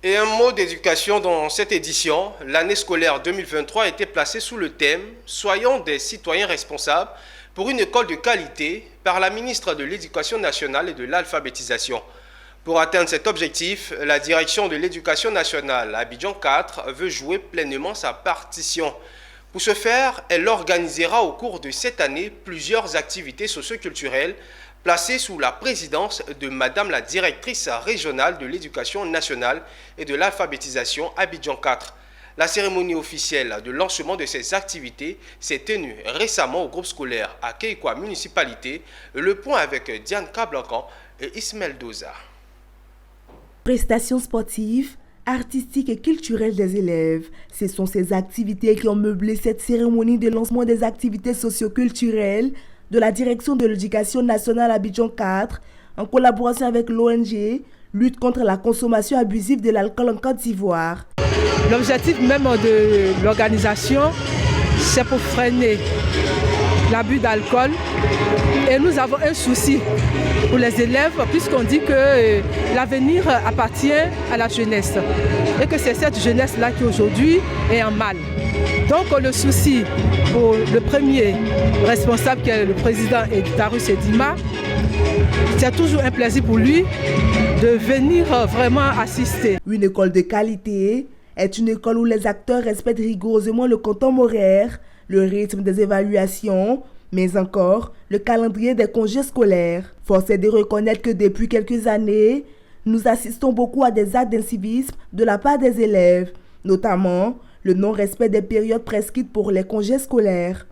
Et un mot d'éducation dans cette édition. L'année scolaire 2023 a été placée sous le thème « Soyons des citoyens responsables pour une école de qualité » par la ministre de l'Éducation nationale et de l'alphabétisation. Pour atteindre cet objectif, la direction de l'Éducation nationale à Abidjan 4 veut jouer pleinement sa partition. Pour ce faire, elle organisera au cours de cette année plusieurs activités socio-culturelles placée sous la présidence de Madame la directrice régionale de l'éducation nationale et de l'alphabétisation Abidjan 4. La cérémonie officielle de lancement de ces activités s'est tenue récemment au groupe scolaire à Keikwa municipalité. Le point avec Diane Kablancan et Ismaël Doza. Prestations sportives, artistiques et culturelles des élèves. Ce sont ces activités qui ont meublé cette cérémonie de lancement des activités socio-culturelles de la direction de l'éducation nationale Abidjan 4 en collaboration avec l'ONG Lutte contre la consommation abusive de l'alcool en Côte d'Ivoire. L'objectif même de l'organisation, c'est pour freiner l'abus d'alcool. Et nous avons un souci pour les élèves puisqu'on dit que l'avenir appartient à la jeunesse et que c'est cette jeunesse-là qui aujourd'hui est en mal. Donc le souci pour le premier responsable qui est le président Darus Edima, c'est toujours un plaisir pour lui de venir vraiment assister. Une école de qualité est une école où les acteurs respectent rigoureusement le comptant horaire, le rythme des évaluations, mais encore le calendrier des congés scolaires. Force est de reconnaître que depuis quelques années, nous assistons beaucoup à des actes d'incivisme de la part des élèves, notamment le non-respect des périodes prescrites pour les congés scolaires.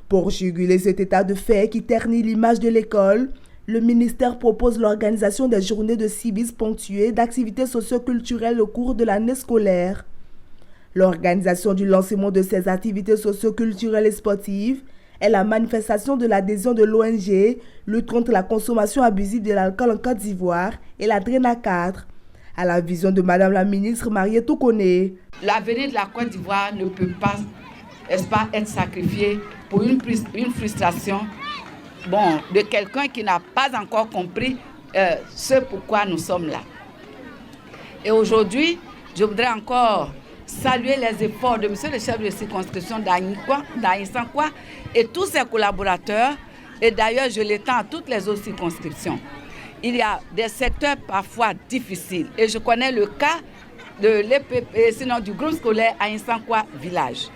Pour juguler cet état de fait qui ternit l'image de l'école, le ministère propose l'organisation des journées de civisme ponctuées d'activités socio-culturelles au cours de l'année scolaire. L'organisation du lancement de ces activités socio-culturelles et sportives est la manifestation de l'adhésion de l'ONG Lutte contre la consommation abusive de l'alcool en Côte d'Ivoire et la DRENA 4, à la vision de Madame la ministre Marietou Koné. L'avenir de la Côte d'Ivoire ne peut pas, être sacrifié pour une frustration de quelqu'un qui n'a pas encore compris ce pourquoi nous sommes là. Et aujourd'hui, je voudrais encore saluer les efforts de monsieur le chef de circonscription d'Aïnsankwa et tous ses collaborateurs. Et d'ailleurs, je l'étends à toutes les autres circonscriptions. Il y a des secteurs parfois difficiles. Et je connais le cas de l'EPP, sinon du groupe scolaire Aïnsankwa Village.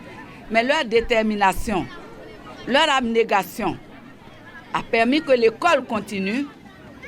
Mais leur détermination, leur abnégation a permis que l'école continue.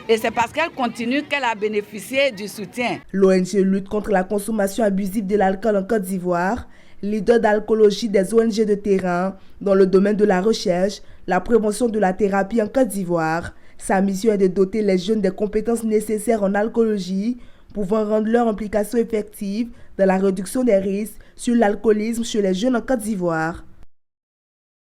Et c'est parce qu'elle continue qu'elle a bénéficié du soutien. L'ONG Lutte contre la consommation abusive de l'alcool en Côte d'Ivoire, leader d'alcoolologie des ONG de terrain dans le domaine de la recherche, la prévention de la thérapie en Côte d'Ivoire. Sa mission est de doter les jeunes des compétences nécessaires en alcoolologie, pouvant rendre leur implication effective dans la réduction des risques sur l'alcoolisme chez les jeunes en Côte d'Ivoire.